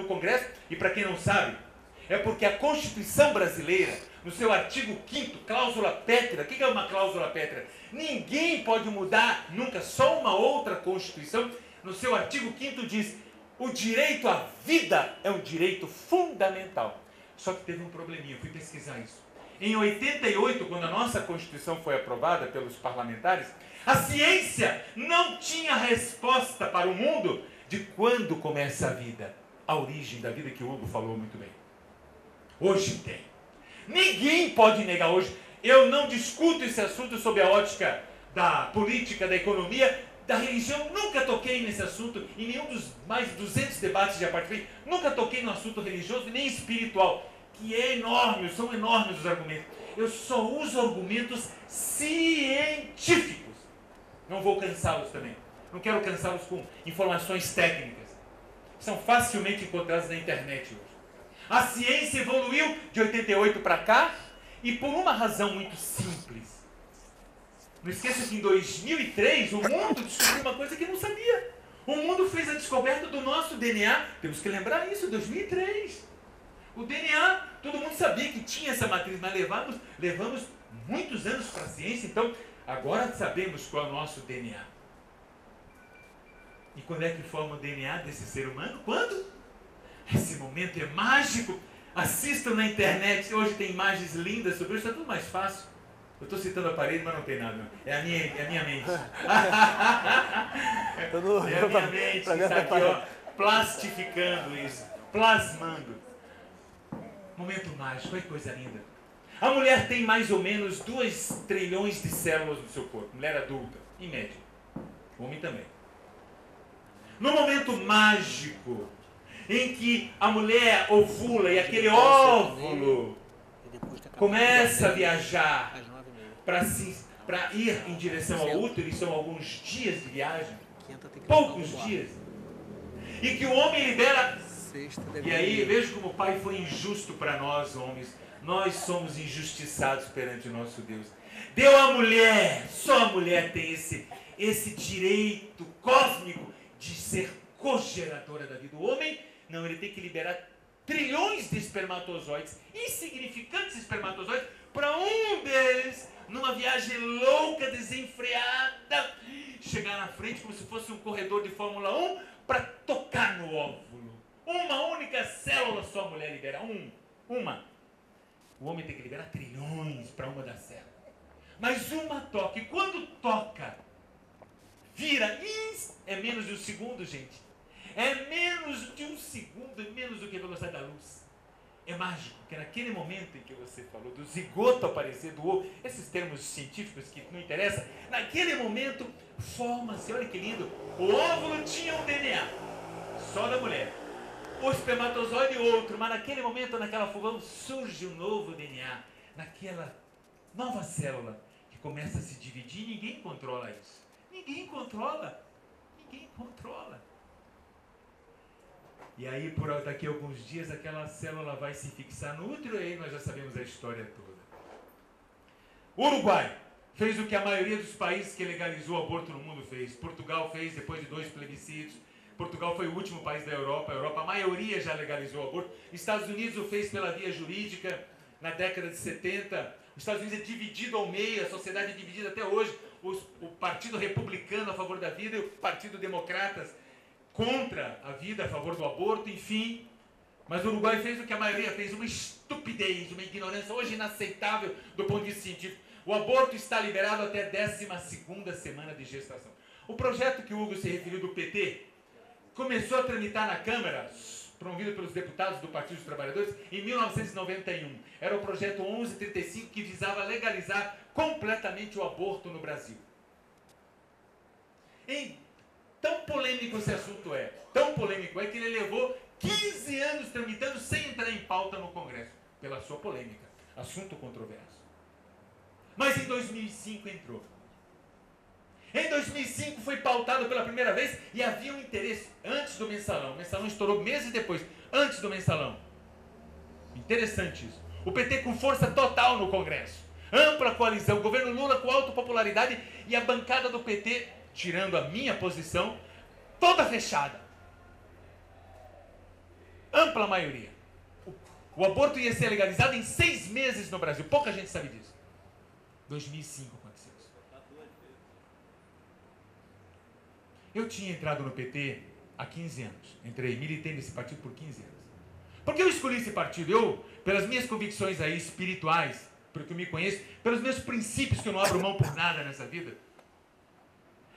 no Congresso, e para quem não sabe, é porque a Constituição brasileira, no seu artigo 5º, cláusula pétrea, o que é uma cláusula pétrea? Ninguém pode mudar nunca, só uma outra Constituição, no seu artigo 5º diz, o direito à vida é um direito fundamental. Só que teve um probleminha, eu fui pesquisar isso. Em 88, quando a nossa Constituição foi aprovada pelos parlamentares, a ciência não tinha resposta para o mundo de quando começa a vida, a origem da vida que o Hugo falou muito bem. Hoje tem. Ninguém pode negar hoje. Eu não discuto esse assunto sob a ótica da política, da economia, da religião. Nunca toquei nesse assunto em nenhum dos mais de 200 debates já participei. Nunca toquei no assunto religioso nem espiritual, que é enorme, são enormes os argumentos. Eu só uso argumentos científicos. Não vou cansá-los também. Não quero cansá-los com informações técnicas. São facilmente encontradas na internet hoje. A ciência evoluiu de 88 para cá e por uma razão muito simples. Não esqueça que em 2003 o mundo descobriu uma coisa que não sabia. O mundo fez a descoberta do nosso DNA. Temos que lembrar isso, 2003. O DNA, todo mundo sabia que tinha essa matriz, mas levamos muitos anos para a ciência, então agora sabemos qual é o nosso DNA. E quando é que forma o DNA desse ser humano? Quando? Esse momento é mágico. Assistam na internet, hoje tem imagens lindas sobre isso, está tudo mais fácil. Eu estou citando a parede, mas não tem nada. É a minha mente. É a minha mente que está aqui, ó, plastificando isso, plasmando. Momento mágico, que coisa linda. A mulher tem mais ou menos 2 trilhões de células no seu corpo, mulher adulta, em média. O homem também. No momento mágico, em que a mulher ovula e aquele óvulo começa a viajar para ir em direção ao útero, e são alguns dias de viagem, poucos dias, e que o homem libera. E aí, veja como o Pai foi injusto para nós, homens. Nós somos injustiçados perante o nosso Deus. Deu à mulher, só a mulher tem esse direito cósmico de ser cogeradora da vida. O homem, não, ele tem que liberar trilhões de espermatozoides, insignificantes espermatozoides, para um deles, numa viagem louca, desenfreada, chegar na frente como se fosse um corredor de Fórmula 1 para tocar no óvulo. Uma única célula só a mulher libera. Uma. O homem tem que liberar trilhões para uma das células. Mas uma toca. E quando toca, vira. É menos de um segundo, gente. É menos de um segundo. É menos do que a velocidade da luz. É mágico. Porque naquele momento em que você falou do zigoto aparecer do ovo, esses termos científicos que não interessam, naquele momento forma-se, olha que lindo, o óvulo tinha um DNA. Só da mulher. O espermatozoide outro, mas naquele momento, naquela fusão, surge um novo DNA, naquela nova célula que começa a se dividir e ninguém controla isso. Ninguém controla. Ninguém controla. E aí, daqui a alguns dias, aquela célula vai se fixar no útero e aí nós já sabemos a história toda. O Uruguai fez o que a maioria dos países que legalizou o aborto no mundo fez. Portugal fez depois de 2 plebiscitos. Portugal foi o último país da Europa. A maioria já legalizou o aborto. Estados Unidos o fez pela via jurídica na década de 70. Os Estados Unidos é dividido ao meio, a sociedade é dividida até hoje. O Partido Republicano a favor da vida e o Partido Democratas contra a vida, a favor do aborto, enfim. Mas o Uruguai fez o que a maioria fez, uma estupidez, uma ignorância hoje inaceitável do ponto de vista científico. O aborto está liberado até a 12ª semana de gestação. O projeto que o Hugo se referiu do PT começou a tramitar na Câmara, promovido pelos deputados do Partido dos Trabalhadores, em 1991. Era o projeto 1135, que visava legalizar completamente o aborto no Brasil. Tão polêmico esse assunto é, tão polêmico é que ele levou 15 anos tramitando sem entrar em pauta no Congresso, pela sua polêmica, assunto controverso. Mas em 2005 entrou. Em 2005 foi pautado pela primeira vez e havia um interesse antes do mensalão. O mensalão estourou meses depois, antes do mensalão. Interessante isso. O PT com força total no Congresso. Ampla coalizão, governo Lula com alta popularidade e a bancada do PT, tirando a minha posição, toda fechada. ampla maioria. O aborto ia ser legalizado em 6 meses no Brasil. Pouca gente sabe disso. 2005 aconteceu isso. Eu tinha entrado no PT há 15 anos. Militei nesse partido por 15 anos. Por que eu escolhi esse partido? Eu, pelas minhas convicções aí espirituais, pelo que eu me conheço, pelos meus princípios, que eu não abro mão por nada nessa vida.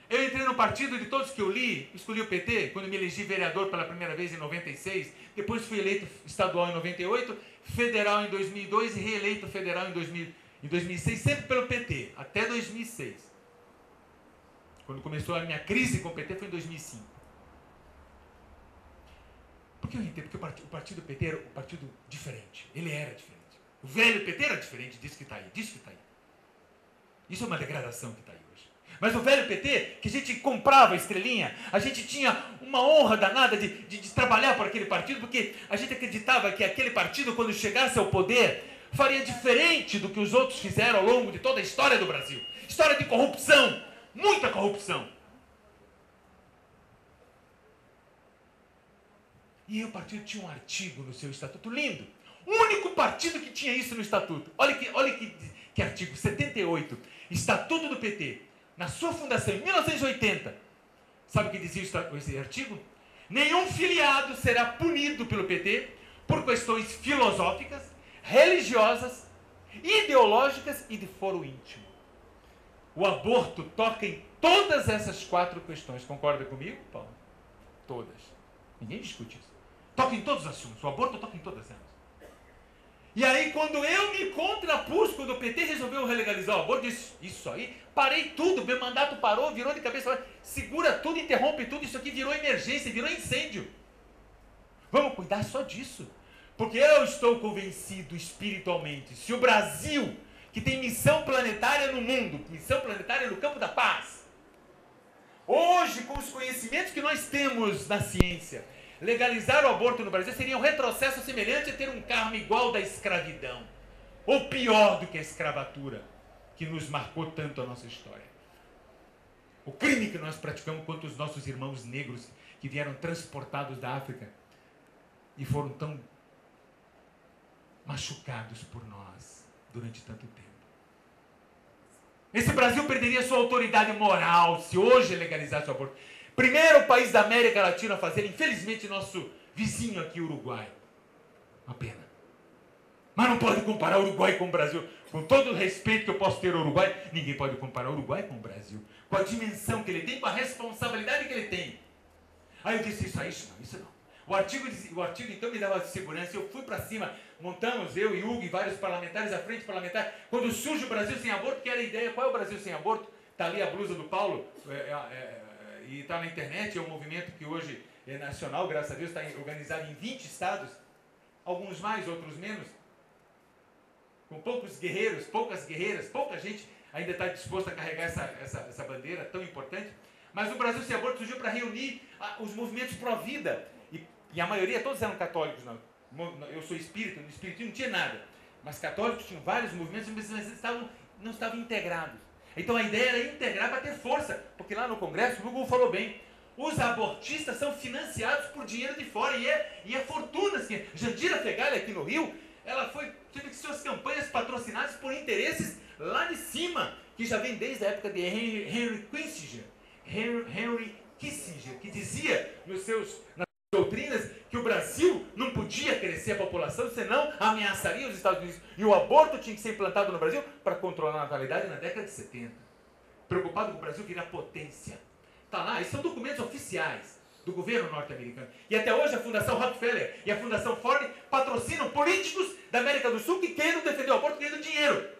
Eu entrei no partido, de todos que eu li, escolhi o PT, quando me elegi vereador pela primeira vez em 96, depois fui eleito estadual em 98, federal em 2002 e reeleito federal em 2006, sempre pelo PT, até 2006. Quando começou a minha crise com o PT foi em 2005. Por que eu entendo? Porque o partido PT era um partido diferente. Ele era diferente. O velho PT era diferente disso que está aí. Isso é uma degradação que está aí hoje. Mas o velho PT, que a gente comprava a estrelinha, a gente tinha uma honra danada de trabalhar por aquele partido, porque a gente acreditava que aquele partido, quando chegasse ao poder, faria diferente do que os outros fizeram ao longo de toda a história do Brasil. História de corrupção, muita corrupção. E o partido tinha um artigo no seu estatuto lindo. O único partido que tinha isso no estatuto. Olha que artigo, 78. Estatuto do PT. Na sua fundação, em 1980. Sabe o que dizia esse artigo? Nenhum filiado será punido pelo PT por questões filosóficas, religiosas, ideológicas e de foro íntimo. O aborto toca em todas essas 4 questões. Concorda comigo, Paulo? Todas. Ninguém discute isso. Toca em todos os assuntos. O aborto toca em todas elas. E aí, quando eu me contrapus, quando o PT resolveu relegalizar o aborto, disse, isso aí, parei tudo, meu mandato parou, virou de cabeça, segura tudo, interrompe tudo, isso aqui virou emergência, virou incêndio. Vamos cuidar só disso. Porque eu estou convencido espiritualmente, se o Brasil, que tem missão planetária no mundo, missão planetária no campo da paz, hoje, com os conhecimentos que nós temos na ciência, legalizar o aborto no Brasil seria um retrocesso semelhante a ter um karma igual da escravidão. Ou pior do que a escravatura, que nos marcou tanto a nossa história. O crime que nós praticamos contra os nossos irmãos negros que vieram transportados da África e foram tão machucados por nós durante tanto tempo. Esse Brasil perderia sua autoridade moral se hoje legalizasse o aborto. Primeiro país da América Latina a fazer, infelizmente, nosso vizinho aqui, Uruguai. Uma pena. Mas não pode comparar o Uruguai com o Brasil. Com todo o respeito que eu posso ter ao Uruguai, ninguém pode comparar o Uruguai com o Brasil. Com a dimensão que ele tem, com a responsabilidade que ele tem. Aí eu disse, isso não. O artigo então me dava segurança. Eu fui para cima, montamos, eu e Hugo e vários parlamentares, a frente parlamentar. Quando surge o Brasil sem aborto, que era a ideia, qual é o Brasil sem aborto? Está ali a blusa do Paulo, e está na internet, é um movimento que hoje é nacional, graças a Deus, está organizado em 20 estados, alguns mais, outros menos, com poucos guerreiros, poucas guerreiras, pouca gente ainda está disposta a carregar essa bandeira tão importante, mas o Brasil Sem Aborto surgiu para reunir os movimentos pró-vida, e a maioria, todos eram católicos, não. Eu sou espírita, no espiritismo não tinha nada, mas católicos tinham vários movimentos, mas eles não estavam integrados. Então a ideia era integrar para ter força, porque lá no Congresso, o Hugo falou bem, os abortistas são financiados por dinheiro de fora, e é fortuna, assim. Jandira Fegali aqui no Rio, ela teve suas campanhas patrocinadas por interesses lá de cima, que já vem desde a época de Henry Kissinger, que dizia nas suas doutrinas que o Brasil não podia crescer a população, senão ameaçaria os Estados Unidos. E o aborto tinha que ser implantado no Brasil para controlar a natalidade na década de 70. Preocupado com o Brasil virar potência. Está lá, esses são documentos oficiais do governo norte-americano. E até hoje a Fundação Rockefeller e a Fundação Ford patrocinam políticos da América do Sul que querem defender o aborto ganhando dinheiro.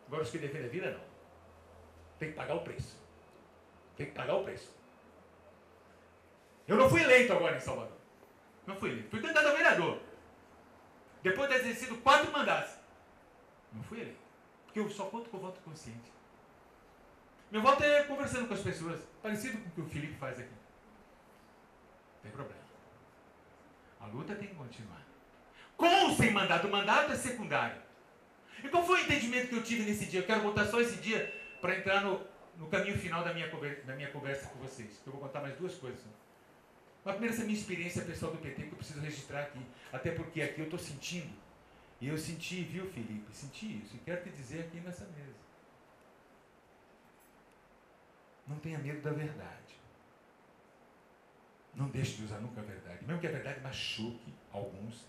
Agora os que defendem a vida, não. Tem que pagar o preço. Tem que pagar o preço. Eu não fui eleito agora em Salvador. Não fui eleito. Fui candidato a vereador. Depois de ter exercido 4 mandatos. Não fui eleito. Porque eu só conto com o voto consciente. Meu voto é conversando com as pessoas. Parecido com o que o Felipe faz aqui. Não tem problema. A luta tem que continuar. Com ou sem mandato. O mandato é secundário. E qual foi o entendimento que eu tive nesse dia? Eu quero voltar só esse dia para entrar no caminho final da minha conversa com vocês. Eu vou contar mais 2 coisas. Mas primeiro, essa minha experiência pessoal do PT que eu preciso registrar aqui. Até porque aqui eu estou sentindo. E eu senti, viu, Felipe? Senti isso. E quero te dizer aqui nessa mesa. Não tenha medo da verdade. Não deixe de usar nunca a verdade. Mesmo que a verdade machuque alguns.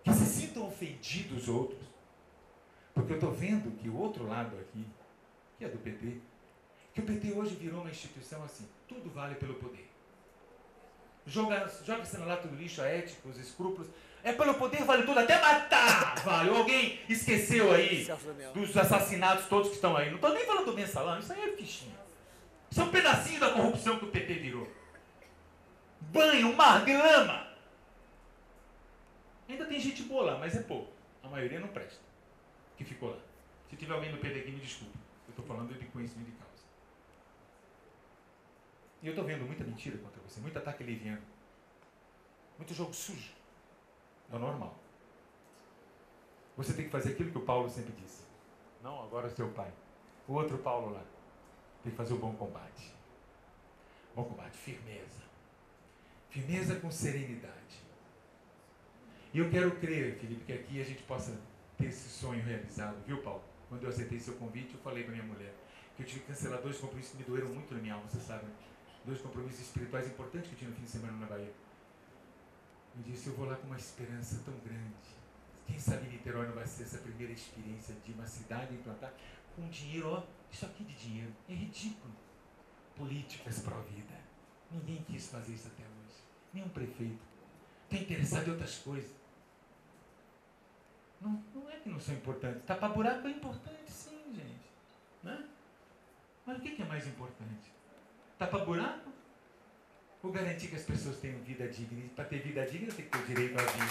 Que se sintam ofendidos outros. Porque eu estou vendo que o outro lado aqui, que é do PT, que o PT hoje virou uma instituição assim, tudo vale pelo poder. Joga-se na lata do lixo a ética, os escrúpulos. É pelo poder, vale tudo, até matar! Vale. Alguém esqueceu aí dos assassinatos todos que estão aí. Não estou nem falando do mensalão, isso aí é fichinha. Isso é um pedacinho da corrupção que o PT virou. Banho, mar de lama. Ainda tem gente boa lá, mas é pouco. A maioria não presta. Que ficou lá. Se tiver alguém do PT aqui, me desculpe. Eu estou falando de conhecimento de causa. E eu estou vendo muita mentira contra você, muito ataque leviano, muito jogo sujo. É o normal. Você tem que fazer aquilo que o Paulo sempre disse. Não agora o seu pai. O outro Paulo lá. Tem que fazer o bom combate. Bom combate, firmeza. Firmeza com serenidade. E eu quero crer, Felipe, que aqui a gente possa ter esse sonho realizado, viu, Paulo? Quando eu aceitei seu convite, eu falei para minha mulher que eu tive que cancelar 2 compromissos que me doeram muito na minha alma, você sabe, né? 2 compromissos espirituais importantes que eu tinha no fim de semana na Bahia. Eu disse, eu vou lá com uma esperança tão grande. Quem sabe Niterói não vai ser essa primeira experiência de uma cidade implantar com dinheiro, ó, isso aqui de dinheiro, é ridículo. Políticas pró-vida. Ninguém quis fazer isso até hoje. Nenhum prefeito. Está interessado em outras coisas. Não é que não são importantes. Tapa-buraco é importante, sim, gente. Né? Mas o que é mais importante? Tapa-buraco? Ou garantir que as pessoas tenham vida digna? E para ter vida digna, tem que ter direito à vida.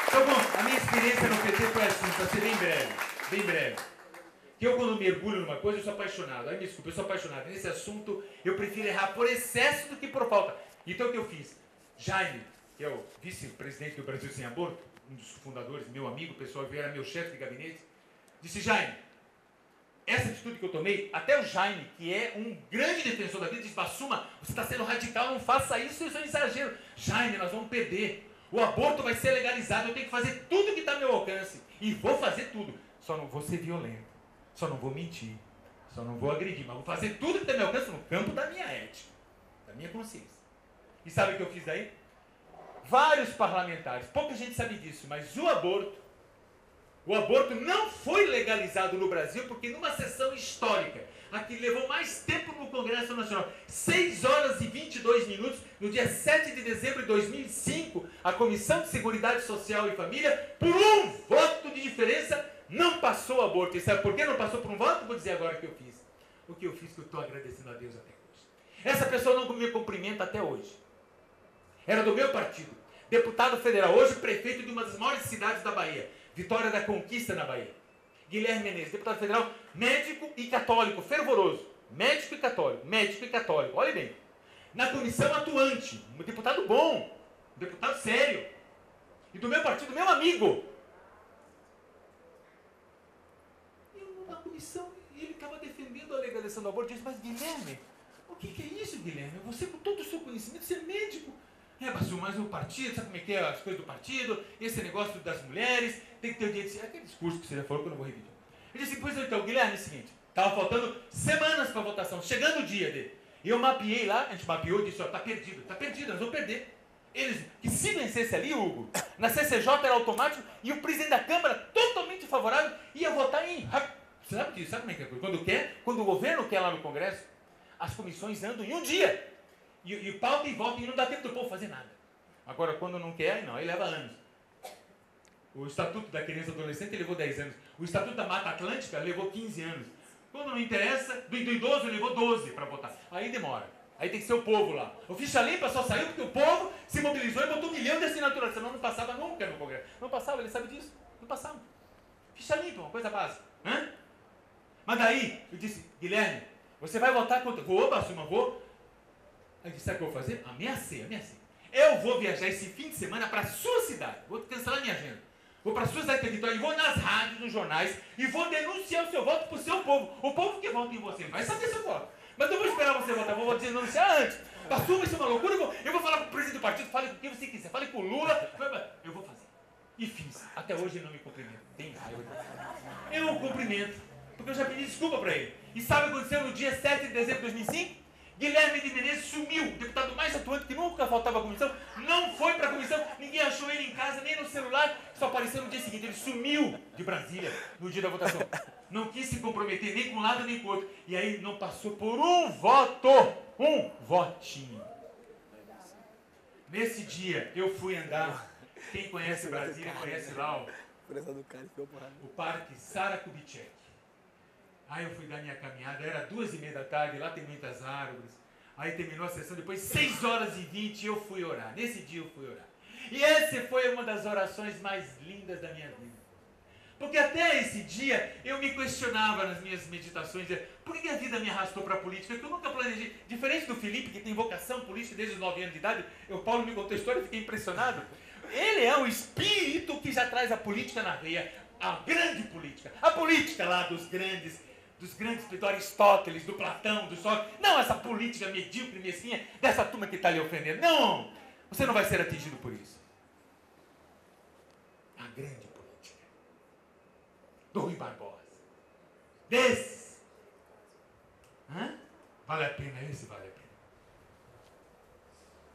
Então, bom, a minha experiência no PT foi assim, para ser bem breve. Bem breve. Que eu, quando mergulho numa coisa, eu sou apaixonado. Aí, me desculpa, eu sou apaixonado. Nesse assunto, eu prefiro errar por excesso do que por falta. Então, o que eu fiz? Jaime, que é o vice-presidente do Brasil Sem Aborto, um dos fundadores, meu amigo pessoal, que era meu chefe de gabinete, disse, Jaime, essa atitude que eu tomei, até o Jaime, que é um grande defensor da vida, disse, Bassuma, você está sendo radical, não faça isso, isso é um exagero. Jaime, nós vamos perder. O aborto vai ser legalizado, eu tenho que fazer tudo que está ao meu alcance. E vou fazer tudo. Só não vou ser violento, só não vou mentir, só não vou agredir, mas vou fazer tudo que está ao meu alcance no campo da minha ética, da minha consciência. E sabe o que eu fiz daí? Vários parlamentares, pouca gente sabe disso, mas o aborto não foi legalizado no Brasil porque numa sessão histórica, a que levou mais tempo no Congresso Nacional, 6 horas e 22 minutos, no dia 7 de dezembro de 2005, a Comissão de Seguridade Social e Família, por um voto de diferença, não passou o aborto. E sabe por que não passou por um voto? Vou dizer agora o que eu fiz. O que eu fiz que eu estou agradecendo a Deus até hoje. Essa pessoa não me cumprimenta até hoje. Era do meu partido. Deputado federal, hoje prefeito de uma das maiores cidades da Bahia. Vitória da Conquista na Bahia. Guilherme Menezes, deputado federal, médico e católico, fervoroso. Médico e católico, médico e católico. Olha bem. Na comissão atuante, um deputado bom, um deputado sério. E do meu partido, meu amigo. Eu na comissão, ele estava defendendo a legalização do aborto. Eu disse, mas Guilherme, o que é isso, Guilherme? Você com todo o seu conhecimento, você é médico. Bassuma, mas o partido, sabe como é que é as coisas do partido, esse negócio das mulheres, tem que ter o direito de ser. Aquele discurso que você já falou que eu não vou repetir. Ele disse, pois então, Guilherme, é o seguinte, estava faltando semanas para a votação, chegando o dia dele. E eu mapeei lá, a gente mapeou e disse, ó, tá perdido, nós vamos perder. Eles, que se vencesse ali, Hugo, na CCJ era automático, e o presidente da Câmara, totalmente favorável, ia votar em... Você sabe disso, sabe como é que é? Quando o governo quer lá no Congresso, as comissões andam em um dia. E pauta e volta e não dá tempo do povo fazer nada. Agora, quando não quer, aí leva anos. O Estatuto da Criança e Adolescente levou 10 anos. O Estatuto da Mata Atlântica levou 15 anos. Quando não interessa, do idoso levou 12 para votar. Aí demora. Aí tem que ser o povo lá. O ficha limpa só saiu porque o povo se mobilizou e botou 1 milhão de assinaturas. Senão não passava nunca no Congresso. Não passava, ele sabe disso. Não passava. Ficha limpa, uma coisa básica. Mas daí, eu disse, Guilherme, você vai votar contra... Vou, Bassuma, vou... Aí disse, sabe o que eu vou fazer? Ameacei. Eu vou viajar esse fim de semana para a sua cidade. Vou cancelar minha agenda. Vou para a sua cidade de Vitória e vou nas rádios, nos jornais e vou denunciar o seu voto para o seu povo. O povo que vota em você vai saber seu voto. Mas eu vou esperar você votar, vou denunciar antes. Assuma, isso é uma loucura, eu vou falar com o presidente do partido, fale com quem você quiser, fale com o Lula, eu vou fazer. E fiz. Até hoje ele não me cumprimenta. Tem raiva. Eu o cumprimento, porque eu já pedi desculpa para ele. E sabe o que aconteceu no dia 7 de dezembro de 2005? Guilherme de Menezes sumiu, o deputado mais atuante que nunca faltava à comissão, não foi para a comissão, ninguém achou ele em casa, nem no celular, só apareceu no dia seguinte. Ele sumiu de Brasília no dia da votação. Não quis se comprometer nem com um lado nem com o outro. E aí não passou por um voto, um votinho. Nesse dia eu fui andar, quem conhece Brasília conhece lá o Parque Sara Kubitschek. Aí eu fui dar minha caminhada, era 2h30 da tarde, lá tem muitas árvores. Aí terminou a sessão, depois 6h20 eu fui orar. Nesse dia eu fui orar. E essa foi uma das orações mais lindas da minha vida. Porque até esse dia eu me questionava nas minhas meditações, por que a vida me arrastou para a política? Porque eu nunca planejei. Diferente do Felipe, que tem vocação política desde os 9 anos de idade, o Paulo me contou a história e fiquei impressionado. Ele é um espírito que já traz a política na veia, a grande política. A política lá dos grandes do Aristóteles, do Platão, do Sócrates. Não essa política medíocre, mesquinha, dessa turma que está lhe ofendendo. Não! Você não vai ser atingido por isso. A grande política. Do Rui Barbosa. Desse. Vale a pena, esse vale a pena.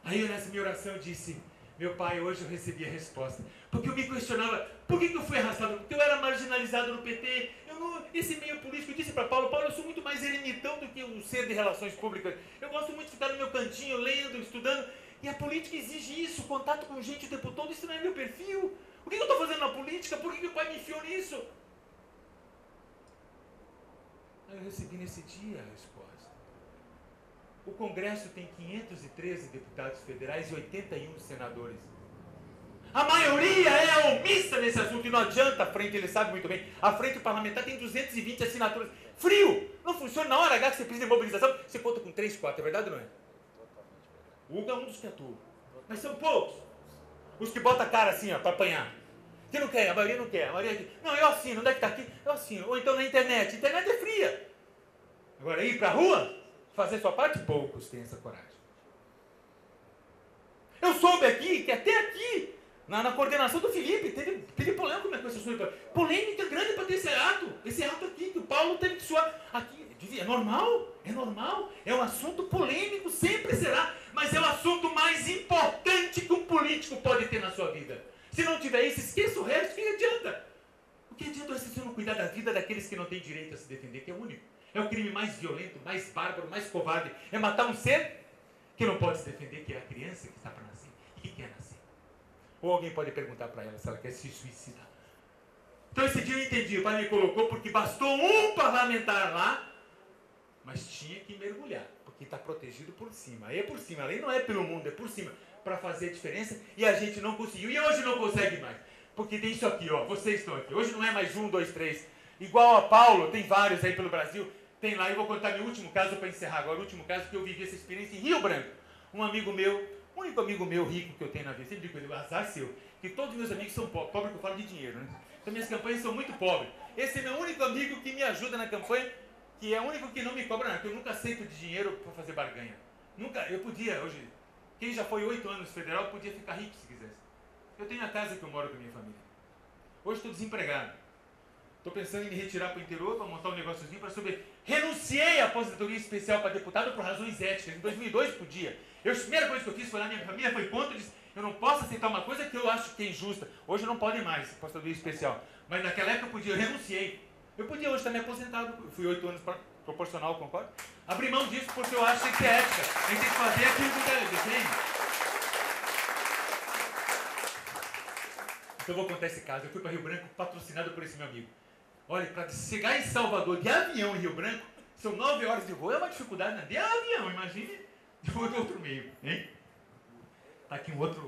Aí nessa minha oração eu disse, meu pai, hoje eu recebi a resposta. Porque eu me questionava, por que eu fui arrastado? Porque eu era marginalizado no PT, esse meio político. Eu disse para Paulo, eu sou muito mais ermitão do que um ser de relações públicas. Eu gosto muito de ficar no meu cantinho, lendo, estudando. E a política exige isso, contato com gente o tempo todo. Isso não é meu perfil. O que eu estou fazendo na política? Por que o pai me enfiou nisso? Aí eu recebi nesse dia a resposta. O Congresso tem 513 deputados federais e 81 senadores. A maioria é omissa nesse assunto e não adianta a frente, ele sabe muito bem. A frente parlamentar tem 220 assinaturas. Frio! Não funciona na hora H que você precisa de mobilização. Você conta com 3, 4, é verdade ou não é? O Hugo é um dos que atua. Mas são poucos. Os que botam a cara assim, ó, para apanhar. Que não quer, a maioria não quer. A maioria... Não, eu assino. Onde é que está aqui? Eu assino. Ou então na internet. A internet é fria. Agora, ir para a rua, fazer sua parte, poucos têm essa coragem. Eu soube aqui, que até aqui, na coordenação do Felipe, teve polêmica com essa sua polêmica grande para ter esse ato aqui, que o Paulo teve que suar aqui. É normal, é um assunto polêmico, sempre será, mas é o assunto mais importante que um político pode ter na sua vida. Se não tiver isso, esqueça o resto, o que adianta? O que adianta você não cuidar da vida daqueles que não têm direito a se defender, que é o único? É o crime mais violento, mais bárbaro, mais covarde, é matar um ser que não pode se defender, que é a criança que está para nascer e que quer nascer. Ou alguém pode perguntar para ela se ela quer se suicidar. Então esse dia eu entendi, o pai me colocou porque bastou um parlamentar lá, mas tinha que mergulhar, porque está protegido por cima. Aí é por cima, ali não é pelo mundo, é por cima, para fazer a diferença, e a gente não conseguiu, e hoje não consegue mais. Porque tem isso aqui, ó, vocês estão aqui. Hoje não é mais 1, 2, 3. Igual a Paulo, tem vários aí pelo Brasil, tem lá, eu vou contar meu último caso para encerrar agora, o último caso que eu vivi essa experiência em Rio Branco. Um amigo meu, o único amigo meu rico que eu tenho na vida, sempre digo, azar seu, que todos os meus amigos são pobres, pobre que eu falo de dinheiro, né? Então minhas campanhas são muito pobres. Esse é meu único amigo que me ajuda na campanha, que é o único que não me cobra nada, que eu nunca aceito de dinheiro para fazer barganha. Nunca, eu podia hoje, quem já foi 8 anos federal podia ficar rico se quisesse. Eu tenho a casa que eu moro com a minha família. Hoje estou desempregado. Estou pensando em me retirar para o interior, para montar um negóciozinho para saber. Renunciei à aposentadoria especial para deputado por razões éticas. Em 2002 podia. A primeira coisa que eu fiz foi lá, minha família foi contra e disse, eu não posso aceitar uma coisa que eu acho que é injusta. Hoje não pode mais, aposentadoria especial. Mas naquela época eu podia, eu renunciei. Eu podia hoje estar me aposentado. Eu fui 8 anos proporcional, concordo? Abri mão disso porque eu acho que tem que ser ética. A gente tem que fazer aquilo que eu defendo. Então eu vou contar esse caso. Eu fui para Rio Branco patrocinado por esse meu amigo. Olha, para chegar em Salvador de avião em Rio Branco, são 9 horas de voo. É uma dificuldade, né? De avião, imagine de outro meio. Hein? Tá aqui um outro...